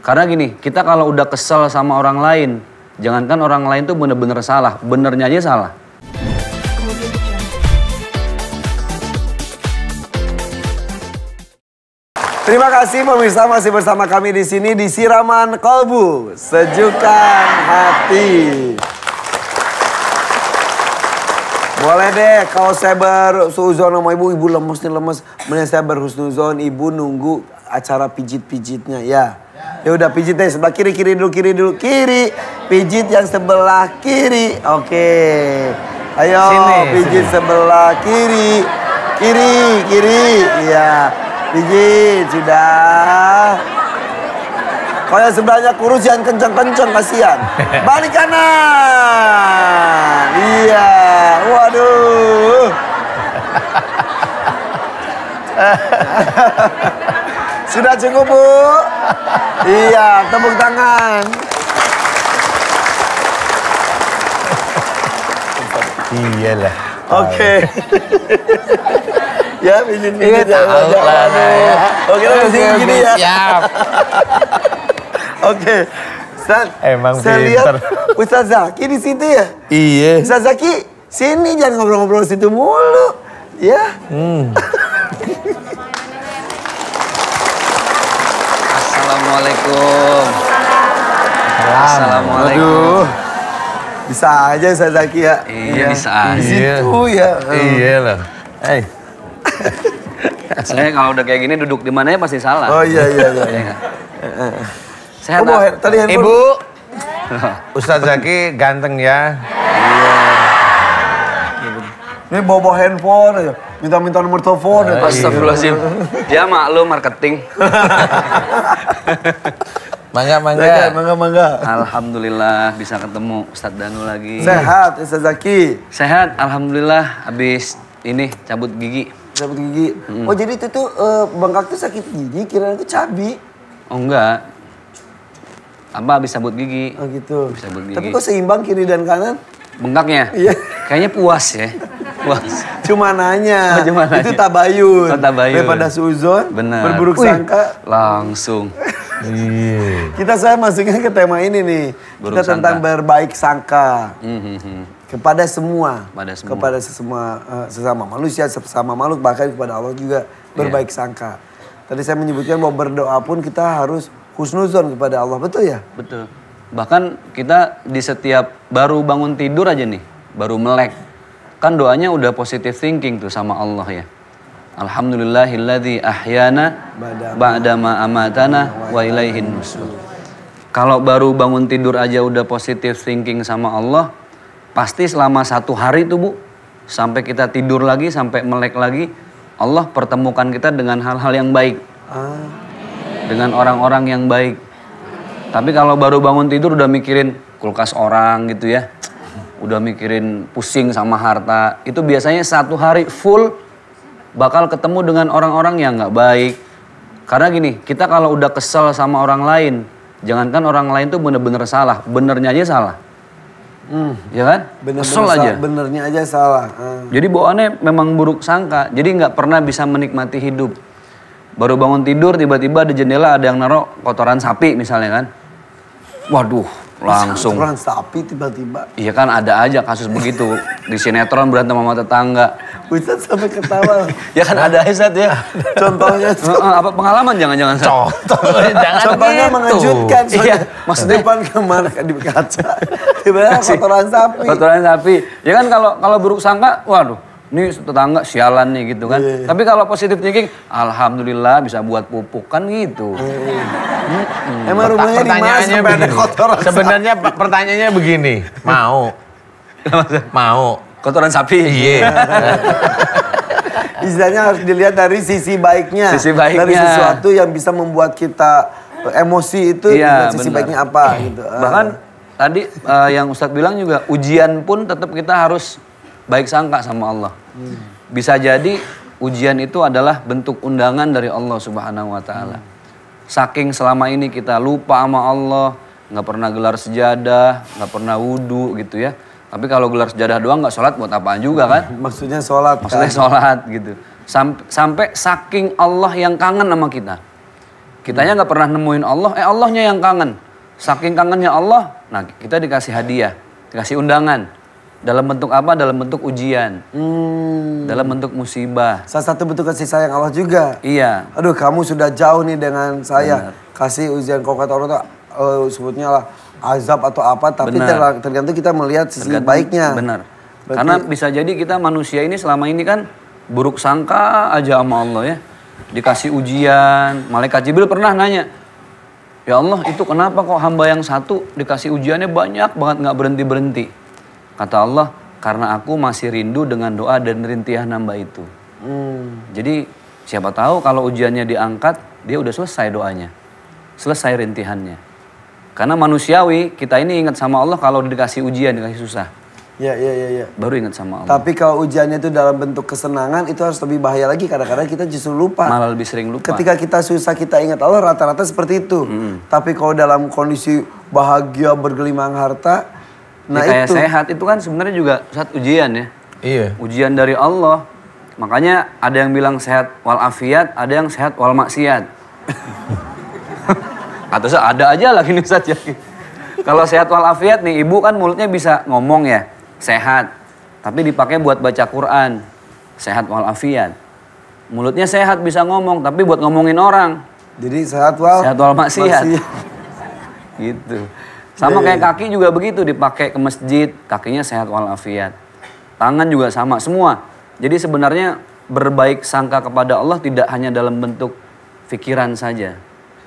Karena gini, kita kalau udah kesel sama orang lain, jangankan orang lain tuh bener-bener salah, benernya aja salah. Terima kasih pemirsa, masih bersama kami di sini di Siraman Kolbu, Sejukan Hati. Boleh deh kalau saya bersuuzon sama ibu lemes nih lemes. Mending saya berhusnuzon, ibu nunggu acara pijit-pijitnya ya. Ya udah pijit deh sebelah kiri dulu kiri. Pijit yang sebelah kiri. Oke. Ayo sini, pijit sini. Sebelah kiri. Iya. Pijit sudah. Kalau yang sebelahnya kurus jangan kenceng-kenceng kasihan. Balik kanan. Iya. Waduh. Sudah cukup, Bu? Iya, tepuk tangan. Iyalah. Oke. Ya, pijit-pijit ya. Oke, gini ya. Siap. Oke. Emang saya pinter. lihat Ustaz Zaki di situ ya? Iya. Ustaz Zaki, sini jangan ngobrol-ngobrol situ mulu. Ya. Assalamualaikum. Assalamualaikum. Aduh. Bisa aja Ustaz Zaki ya? Iya, bisa aja. Di situ ya. Iya loh. Saya kalau udah kayak gini duduk di mana ya pasti salah. Oh iya. Sehat, tadi handphone. Ibu, Ustaz Zaki ganteng ya. Ini bawa handphone aja. Minta nomor telepon. Astagfirullahaladzim. Dia maklum marketing. Mangga. Alhamdulillah bisa ketemu Ustadz Danu lagi. Sehat Ustaz Zaki. Sehat, alhamdulillah. Habis ini cabut gigi. Cabut gigi. Oh jadi itu tuh bengkak tuh sakit gigi, kirain itu cabi. Oh enggak. Apa habis cabut gigi. Oh gitu. Habis cabut gigi. Tapi kok seimbang kiri dan kanan? Bengkaknya? Iya. Kayaknya puas ya. Puas. Cuma nanya. Oh, cuma nanya. Itu tabayun. Oh, tabayun. Daripada suuzon, berburuk sangka. Langsung. Iya. Saya masuknya ke tema ini nih. Buruk kita tentang sangka. berbaik sangka. Kepada semua. Kepada sesama manusia, sesama makhluk, bahkan kepada Allah juga berbaik sangka. Tadi saya menyebutkan bahwa berdoa pun kita harus husnuzon kepada Allah. Betul ya? Betul. Bahkan kita di setiap baru bangun tidur aja nih, baru melek. Kan doanya udah positive thinking tuh sama Allah ya. Alhamdulillahilladzi ahyana ba'dama amatana wa ilaihin nusyur. Kalau baru bangun tidur aja udah positive thinking sama Allah, pasti selama 1 hari tuh Bu, sampai kita tidur lagi, sampai melek lagi, Allah pertemukan kita dengan hal-hal yang baik. Dengan orang-orang yang baik. Tapi kalau baru bangun tidur udah mikirin kulkas orang gitu ya. Udah mikirin pusing sama harta. Itu biasanya 1 hari full bakal ketemu dengan orang-orang yang gak baik. Karena gini, kita kalau udah kesel sama orang lain, jangankan orang lain tuh bener-bener salah, benernya aja salah. Ya kan? Kesel aja. Benernya aja salah. Jadi bawaannya memang buruk sangka. Jadi gak pernah bisa menikmati hidup. Baru bangun tidur tiba-tiba di jendela ada yang naruh kotoran sapi misalnya kan. Waduh, langsung. Kotoran sapi tiba-tiba. Iya kan ada aja kasus begitu. Di sinetron berantem sama tetangga. Ustaz sampai ketawa. Ya kan ada Ustaz ya. Contohnya. Apa pengalaman jangan-jangan Ustaz? Contohnya gitu. mengejutkan. Iya, maksudnya depan kamar di kaca. Tiba-tiba kotoran sapi. Kotoran sapi. Ya kan kalau buruk sangka, waduh. Ini tetangga sialan nih gitu kan. Tapi kalau positif thinking, alhamdulillah bisa buat pupuk kan gitu. Emang rumahnya di mana sampai ada kotoran sapi? Sebenarnya pertanyaannya begini, mau? Kotoran sapi? Iya. Istilahnya harus dilihat dari sisi baiknya. Sisi baiknya. Dari sesuatu yang bisa membuat kita emosi itu, sisi baiknya apa gitu. Bahkan tadi yang Ustadz bilang juga, ujian pun tetap kita harus baik sangka sama Allah. Bisa jadi ujian itu adalah bentuk undangan dari Allah Subhanahu wa Ta'ala. Saking selama ini kita lupa sama Allah, nggak pernah gelar sejadah, nggak pernah wudu gitu ya. Tapi kalau gelar sejadah doang nggak sholat buat apaan juga kan? Maksudnya sholat. Maksudnya sholat gitu. Sampai saking Allah yang kangen sama kita. Kitanya nggak pernah nemuin Allah, Allahnya yang kangen. Saking kangennya Allah, nah kita dikasih hadiah, dikasih undangan. Dalam bentuk apa? Dalam bentuk ujian. Dalam bentuk musibah. Salah satu bentuk kasih sayang Allah juga. Iya. Aduh, kamu sudah jauh nih dengan saya. Benar. Kasih ujian, kalau kata orang tuh sebutnya lah azab atau apa, tapi tergantung kita melihat sisi baiknya. Benar. Karena bisa jadi kita manusia ini selama ini kan buruk sangka aja sama Allah ya. Dikasih ujian, malaikat Jibril pernah nanya, ya Allah itu kenapa kok hamba yang satu dikasih ujiannya banyak banget nggak berhenti-berhenti. Kata Allah, karena aku masih rindu dengan doa dan rintihan hamba itu. Jadi siapa tahu kalau ujiannya diangkat, dia udah selesai doanya. Selesai rintihannya. Karena manusiawi, kita ini ingat sama Allah kalau dikasih ujian, dikasih susah. Ya. Baru ingat sama Allah. Tapi kalau ujiannya itu dalam bentuk kesenangan, itu harus lebih bahaya lagi. Kadang-kadang kita justru lupa. Malah lebih sering lupa. Ketika kita susah, kita ingat Allah, rata-rata seperti itu. Tapi kalau dalam kondisi bahagia, bergelimang harta, nah kayak itu. sehat itu kan sebenarnya juga saat ujian ya. Iya. Ujian dari Allah. Makanya ada yang bilang sehat walafiat, ada yang sehat wal maksiat. Atau ada aja lagi nih Ustaz ya. Kalau sehat walafiat nih, ibu kan mulutnya bisa ngomong ya, sehat. Tapi dipakai buat baca Quran, sehat walafiat. Mulutnya sehat bisa ngomong, tapi buat ngomongin orang. Jadi sehat wal maksiat. Gitu. Sama kayak kaki juga begitu, dipakai ke masjid, kakinya sehat walafiat. Tangan juga sama, semua. Jadi sebenarnya berbaik sangka kepada Allah tidak hanya dalam bentuk pikiran saja.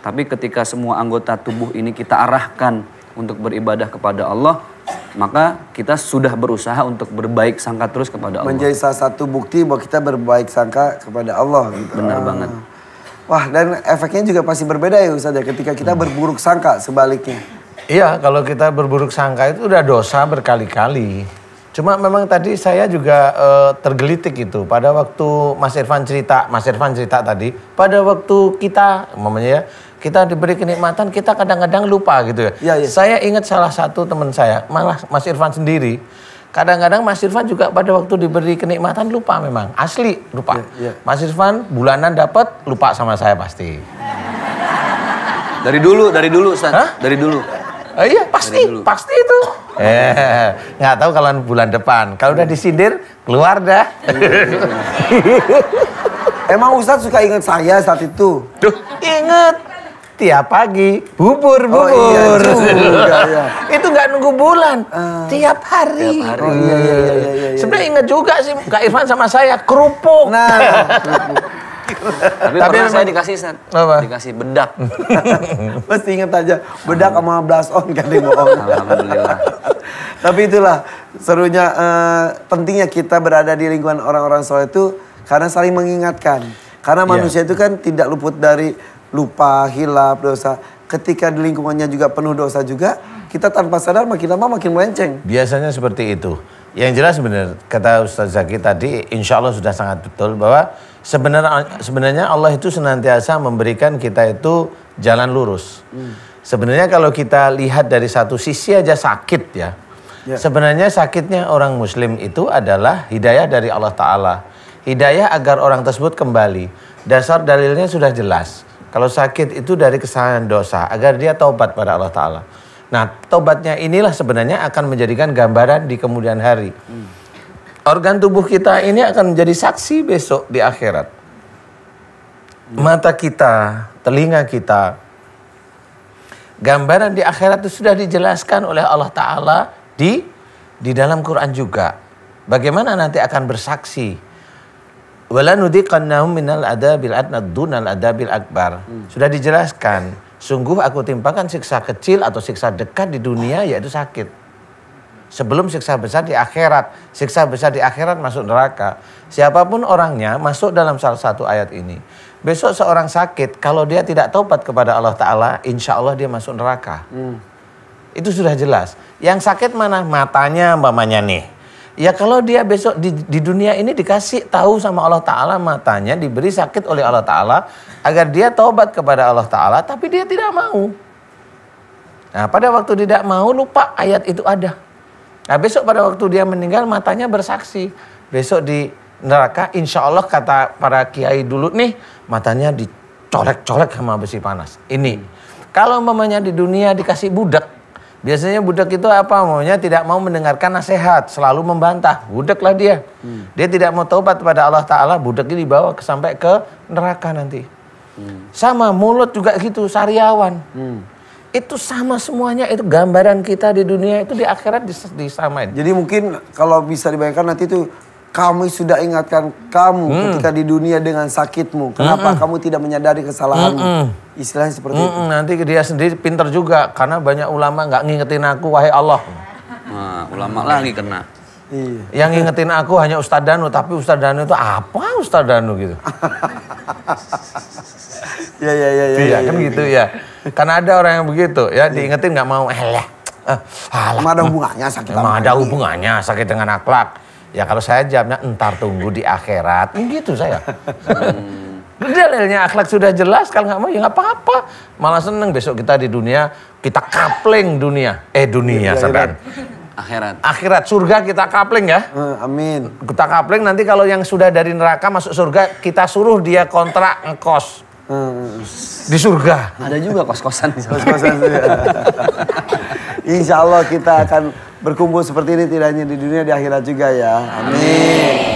Tapi ketika semua anggota tubuh ini kita arahkan untuk beribadah kepada Allah, maka kita sudah berusaha untuk berbaik sangka terus kepada Allah. Menjadi salah satu bukti bahwa kita berbaik sangka kepada Allah. Gitu. Benar banget. Wah, dan efeknya juga pasti berbeda ya Ustaz ya, ketika kita berburuk sangka sebaliknya. Iya, kalau kita berburuk sangka itu udah dosa berkali-kali. Cuma memang tadi saya juga tergelitik itu pada waktu Mas Irfan cerita tadi, pada waktu kita, umpamanya ya, kita diberi kenikmatan, kita kadang-kadang lupa gitu ya. Iya. Saya ingat salah satu teman saya, malah Mas Irfan sendiri, kadang-kadang Mas Irfan juga pada waktu diberi kenikmatan lupa memang, asli lupa. Iya. Mas Irfan bulanan dapat, lupa sama saya pasti. Dari dulu Ustaz. Hah? Dari dulu. Oh iya, pasti itu. Nggak tahu kalau bulan depan. Kalau udah disindir, keluar dah. Emang Ustaz suka ingat saya saat itu? Duh, inget. Tiap pagi, bubur. Oh iya juga, ya. Itu nggak nunggu bulan, tiap hari. Oh iya. Sebenarnya inget juga sih, Kak Irfan sama saya, kerupuk. Nah, Tapi pernah saya dikasih Ustaz. Apa? Dikasih bedak. mesti ingat aja, bedak sama blason kan dia bohong. Alhamdulillah. Tapi itulah serunya, pentingnya kita berada di lingkungan orang-orang soleh itu karena saling mengingatkan. Karena manusia itu kan tidak luput dari lupa, hilaf, dosa. Ketika di lingkungannya juga penuh dosa juga, kita tanpa sadar makin lama makin melenceng. Biasanya seperti itu. Yang jelas benar, kata Ustaz Zaki tadi, insya Allah sudah sangat betul bahwa sebenarnya Allah itu senantiasa memberikan kita itu jalan lurus. Sebenarnya kalau kita lihat dari satu sisi aja sakit ya. Sebenarnya sakitnya orang muslim itu adalah hidayah dari Allah Ta'ala. Hidayah agar orang tersebut kembali. Dasar dalilnya sudah jelas. Kalau sakit itu dari kesalahan dosa, agar dia taubat pada Allah Ta'ala. Nah, taubatnya inilah sebenarnya akan menjadikan gambaran di kemudian hari. Organ tubuh kita ini akan menjadi saksi besok di akhirat. Mata kita, telinga kita. Gambaran di akhirat itu sudah dijelaskan oleh Allah Ta'ala di dalam Quran juga. Bagaimana nanti akan bersaksi. Wala nudziqannahum minal adabil adna dunal adabil akbar. Sudah dijelaskan. Sungguh aku timpakan siksa kecil atau siksa dekat di dunia, yaitu sakit. Sebelum siksa besar di akhirat. Siksa besar di akhirat masuk neraka. Siapapun orangnya masuk dalam salah satu ayat ini. Besok seorang sakit, kalau dia tidak taubat kepada Allah Ta'ala, insya Allah dia masuk neraka. Itu sudah jelas. Yang sakit mana? Matanya umpamanya nih. Ya kalau dia besok di dunia ini dikasih tahu sama Allah Ta'ala, matanya diberi sakit oleh Allah Ta'ala agar dia taubat kepada Allah Ta'ala, tapi dia tidak mau. Nah, pada waktu tidak mau, lupa ayat itu ada. Nah, besok pada waktu dia meninggal, matanya bersaksi. Besok di neraka, insya Allah kata para kiai dulu nih, matanya colek-colek sama besi panas. Ini. Kalau umpamanya di dunia dikasih budak, biasanya budak itu apa? Maunya tidak mau mendengarkan nasihat, selalu membantah. Budaklah dia. Dia tidak mau taubat kepada Allah Ta'ala, budak ini dibawa sampai ke neraka nanti. Sama mulut juga gitu, sariawan. Itu sama semuanya, itu gambaran kita di dunia itu di akhirat disamain. Jadi mungkin kalau bisa dibayangkan nanti itu kami sudah ingatkan kamu ketika di dunia dengan sakitmu. Kenapa kamu tidak menyadari kesalahanmu? Istilahnya seperti itu. Nanti dia sendiri pinter juga karena banyak ulama nggak ngingetin aku, wahai Allah. Nah, ulama lagi kena. Iya. Yang ngingetin aku hanya Ustadz Danu, tapi Ustadz Danu itu apa Ustadz Danu gitu? Ya, Kan gitu ya. Karena ada orang yang begitu ya, diingetin nggak mau. Emang ada hubungannya sakit Emang sama ada ini? hubungannya sakit dengan akhlak. Ya kalau saya jawabnya entar tunggu di akhirat. Gitu saya. Dalilnya akhlak sudah jelas, kalau nggak mau ya nggak apa-apa. Malah seneng besok kita di dunia, kita kapling dunia. Dunia sadar. Akhirat surga kita kapling ya. Amin. Kita kapling, nanti kalau yang sudah dari neraka masuk surga, kita suruh dia kontrak ngekos di surga. Ada juga kos-kosan di sana. Kos-kosan juga. Insya Allah kita akan berkumpul seperti ini tidak hanya di dunia, di akhirat juga ya. Amin.